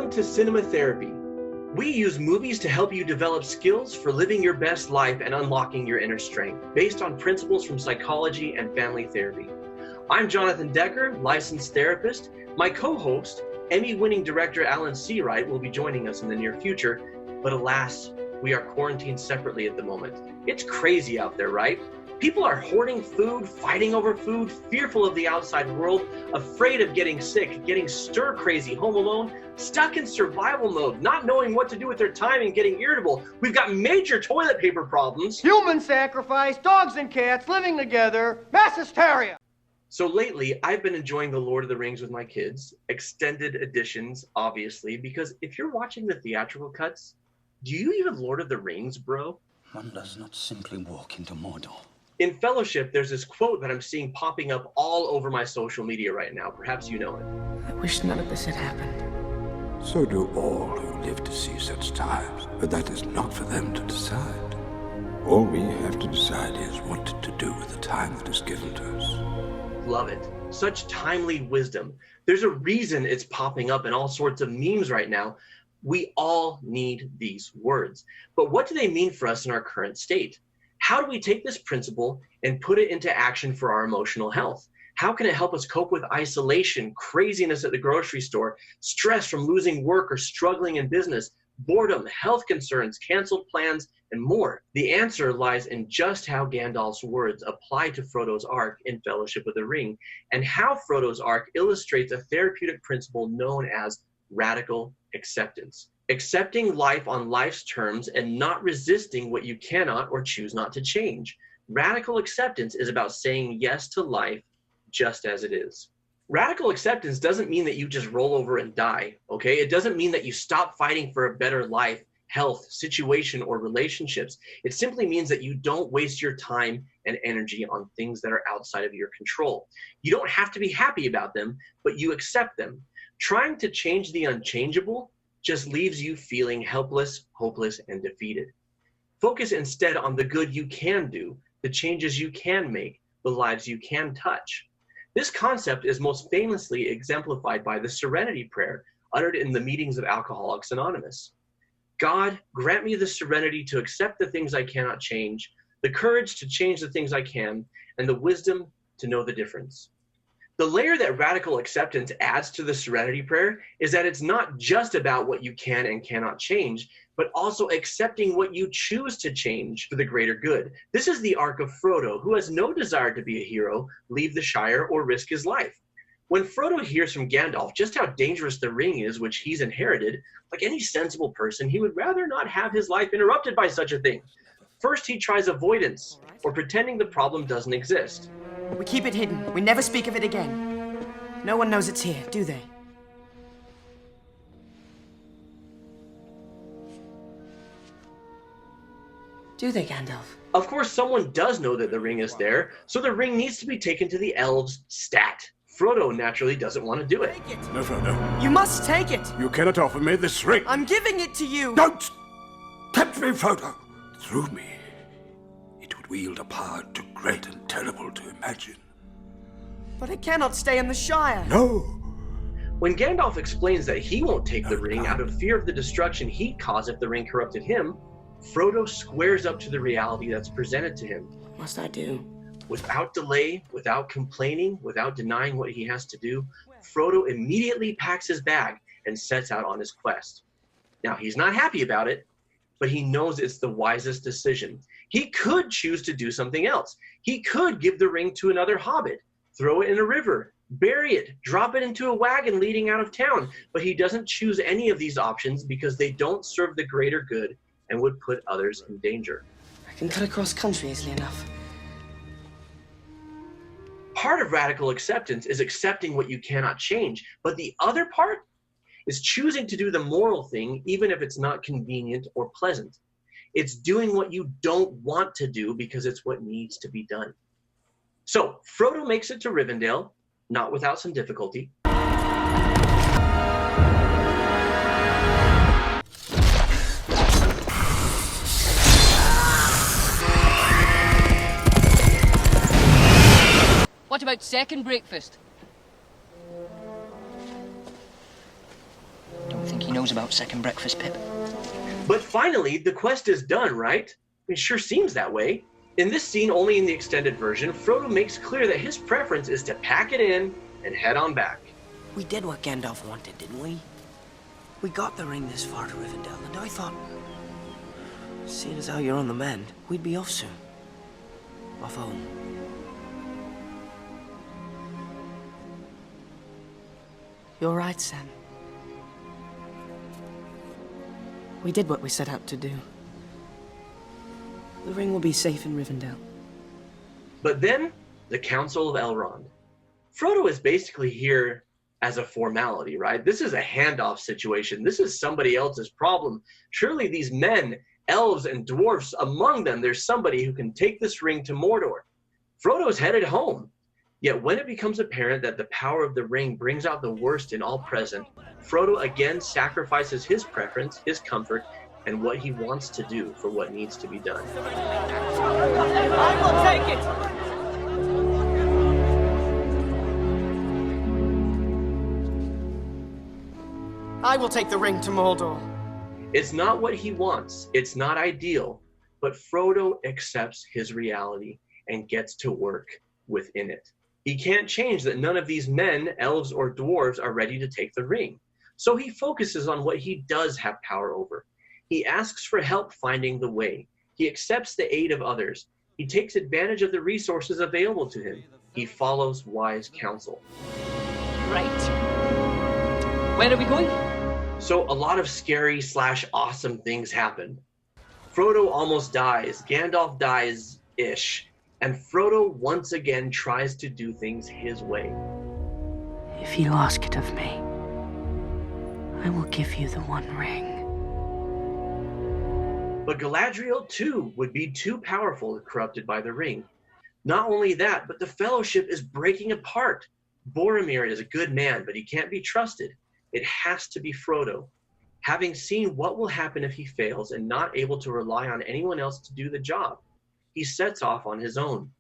Welcome to Cinema Therapy. We use movies to help you develop skills for living your best life and unlocking your inner strength, based on principles from psychology and family therapy. I'm Jonathan Decker, licensed therapist. My co-host, Emmy-winning director Alan Seawright, will be joining us in the near future, but alas, we are quarantined separately at the moment. It's crazy out there, right? People are hoarding food, fighting over food, fearful of the outside world, afraid of getting sick, getting stir-crazy, home alone, stuck in survival mode, not knowing what to do with their time and getting irritable. We've got major toilet paper problems. Human sacrifice, dogs and cats living together, mass hysteria. So lately, I've been enjoying The Lord of the Rings with my kids, extended editions, obviously, because if you're watching the theatrical cuts, do you even Lord of the Rings, bro? One does not simply walk into Mordor. In Fellowship, there's this quote that I'm seeing popping up all over my social media right now. Perhaps you know it. I wish none of this had happened. So do all who live to see such times, but that is not for them to decide. All we have to decide is what to do with the time that is given to us. Love it. Such timely wisdom. There's a reason it's popping up in all sorts of memes right now. We all need these words. But what do they mean for us in our current state? How do we take this principle and put it into action for our emotional health? How can it help us cope with isolation, craziness at the grocery store, stress from losing work or struggling in business, boredom, health concerns, canceled plans, and more? The answer lies in just how Gandalf's words apply to Frodo's arc in Fellowship of the Ring, and how Frodo's arc illustrates a therapeutic principle known as radical acceptance. Accepting life on life's terms and not resisting what you cannot or choose not to change. Radical acceptance is about saying yes to life just as it is. Radical acceptance doesn't mean that you just roll over and die, okay? It doesn't mean that you stop fighting for a better life, health, situation, or relationships. It simply means that you don't waste your time and energy on things that are outside of your control. You don't have to be happy about them, but you accept them. Trying to change the unchangeable just leaves you feeling helpless, hopeless, and defeated. Focus instead on the good you can do, the changes you can make, the lives you can touch. This concept is most famously exemplified by the Serenity Prayer uttered in the meetings of Alcoholics Anonymous. God, grant me the serenity to accept the things I cannot change, the courage to change the things I can, and the wisdom to know the difference. The layer that radical acceptance adds to the Serenity Prayer is that it's not just about what you can and cannot change, but also accepting what you choose to change for the greater good. This is the arc of Frodo, who has no desire to be a hero, leave the Shire, or risk his life. When Frodo hears from Gandalf just how dangerous the ring is, which he's inherited, like any sensible person, he would rather not have his life interrupted by such a thing. First, he tries avoidance, or pretending the problem doesn't exist. We keep it hidden. We never speak of it again. No one knows it's here, do they? Do they, Gandalf? Of course, someone does know that the ring is there, so the ring needs to be taken to the elves stat. Frodo naturally doesn't want to do it. No, Frodo. You must take it! You cannot offer me this ring. I'm giving it to you! Don't tempt me, Frodo. Through me, it would wield a power too great and terrible to imagine. But it cannot stay in the Shire. No. When Gandalf explains that he won't take the ring out of fear of the destruction he'd cause if the ring corrupted him, Frodo squares up to the reality that's presented to him. What must I do? Without delay, without complaining, without denying what he has to do, Frodo immediately packs his bag and sets out on his quest. Now, he's not happy about it, but he knows it's the wisest decision. He could choose to do something else. He could give the ring to another hobbit, throw it in a river, bury it, drop it into a wagon leading out of town, but he doesn't choose any of these options because they don't serve the greater good and would put others in danger. I can cut across country easily enough. Part of radical acceptance is accepting what you cannot change, but the other part is choosing to do the moral thing even if it's not convenient or pleasant. It's doing what you don't want to do because it's what needs to be done. So Frodo makes it to Rivendell, not without some difficulty. What about second breakfast? Don't You think he knows about second breakfast, Pip? But finally, the quest is done, right? It sure seems that way. In this scene, only in the extended version, Frodo makes clear that his preference is to pack it in and head on back. We did what Gandalf wanted, didn't we? We got the ring this far to Rivendell, and I thought, seeing as how you're on the mend, we'd be off soon. Off home. You're right, Sam. We did what we set out to do. The ring will be safe in Rivendell. But then, the Council of Elrond. Frodo is basically here as a formality, right? This is a handoff situation. This is somebody else's problem. Surely these men, elves and dwarfs, among them, there's somebody who can take this ring to Mordor. Frodo's headed home. Yet when it becomes apparent that the power of the ring brings out the worst in all present, Frodo again sacrifices his preference, his comfort, and what he wants to do for what needs to be done. I will take it! I will take the ring to Mordor. It's not what he wants, it's not ideal, but Frodo accepts his reality and gets to work within it. He can't change that none of these men, elves or dwarves, are ready to take the ring. So he focuses on what he does have power over. He asks for help finding the way. He accepts the aid of others. He takes advantage of the resources available to him. He follows wise counsel. Right. Where are we going? So a lot of scary / awesome things happen. Frodo almost dies. Gandalf dies-ish. And Frodo once again tries to do things his way. If you ask it of me, I will give you the One Ring. But Galadriel, too, would be too powerful if corrupted by the ring. Not only that, but the Fellowship is breaking apart. Boromir is a good man, but he can't be trusted. It has to be Frodo. Having seen what will happen if he fails and not able to rely on anyone else to do the job, he sets off on his own.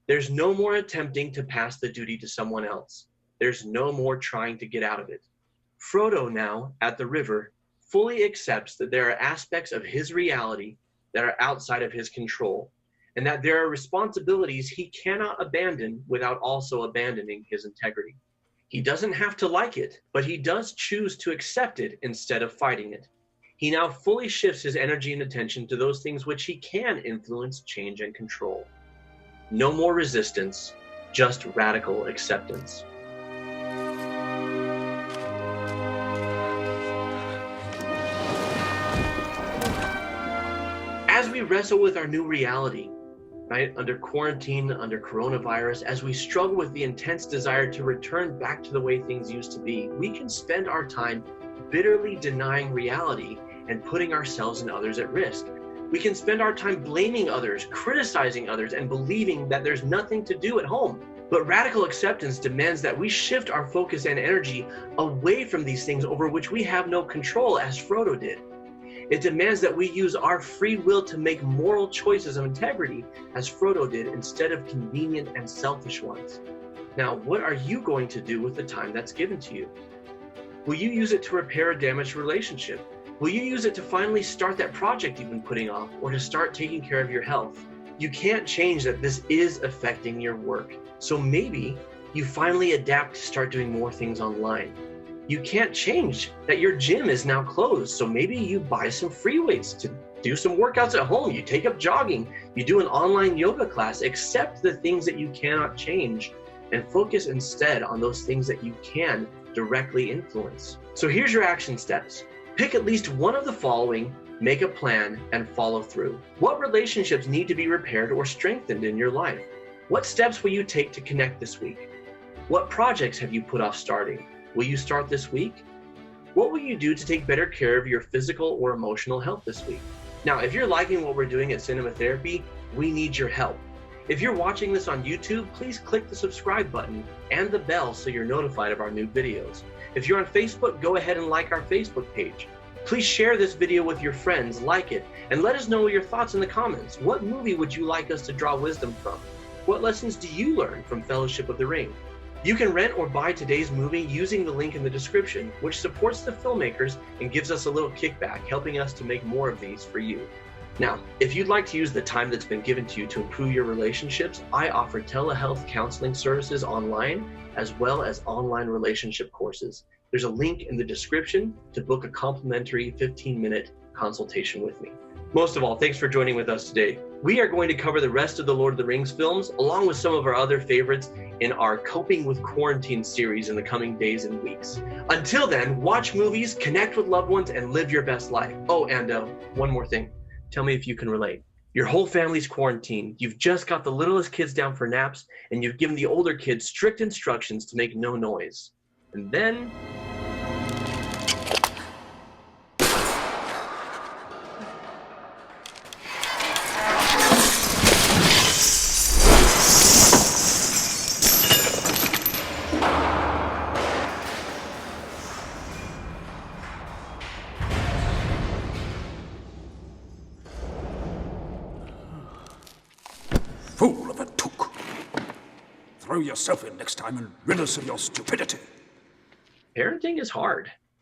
There's no more attempting to pass the duty to someone else. There's no more trying to get out of it. Frodo now, at the river, fully accepts that there are aspects of his reality that are outside of his control, and that there are responsibilities he cannot abandon without also abandoning his integrity. He doesn't have to like it, but he does choose to accept it instead of fighting it. He now fully shifts his energy and attention to those things which he can influence, change, and control. No more resistance, just radical acceptance. As we wrestle with our new reality, right, under quarantine, under coronavirus, as we struggle with the intense desire to return back to the way things used to be, we can spend our time bitterly denying reality and putting ourselves and others at risk. We can spend our time blaming others, criticizing others, and believing that there's nothing to do at home. But radical acceptance demands that we shift our focus and energy away from these things over which we have no control, as Frodo did. It demands that we use our free will to make moral choices of integrity, as Frodo did, instead of convenient and selfish ones. Now, what are you going to do with the time that's given to you? Will you use it to repair a damaged relationship? Will you use it to finally start that project you've been putting off, or to start taking care of your health? You can't change that this is affecting your work. So maybe you finally adapt to start doing more things online. You can't change that your gym is now closed. So maybe you buy some free weights to do some workouts at home. You take up jogging, you do an online yoga class. Accept the things that you cannot change and focus instead on those things that you can directly influence. So here's your action steps. Pick at least one of the following, make a plan, and follow through. What relationships need to be repaired or strengthened in your life? What steps will you take to connect this week? What projects have you put off starting? Will you start this week? What will you do to take better care of your physical or emotional health this week? Now, if you're liking what we're doing at Cinema Therapy, we need your help. If you're watching this on YouTube, please click the subscribe button and the bell so you're notified of our new videos. If you're on Facebook, go ahead and like our Facebook page. Please share this video with your friends, like it, and let us know your thoughts in the comments. What movie would you like us to draw wisdom from? What lessons do you learn from Fellowship of the Ring? You can rent or buy today's movie using the link in the description, which supports the filmmakers and gives us a little kickback, helping us to make more of these for you. Now, if you'd like to use the time that's been given to you to improve your relationships, I offer telehealth counseling services online, as well as online relationship courses. There's a link in the description to book a complimentary 15-minute consultation with me. Most of all, thanks for joining with us today. We are going to cover the rest of the Lord of the Rings films, along with some of our other favorites in our Coping with Quarantine series in the coming days and weeks. Until then, watch movies, connect with loved ones, and live your best life. Oh, and one more thing. Tell me if you can relate. Your whole family's quarantined. You've just got the littlest kids down for naps, and you've given the older kids strict instructions to make no noise. And then... Fool of a took. Throw yourself in next time and rid us of your stupidity. Parenting is hard.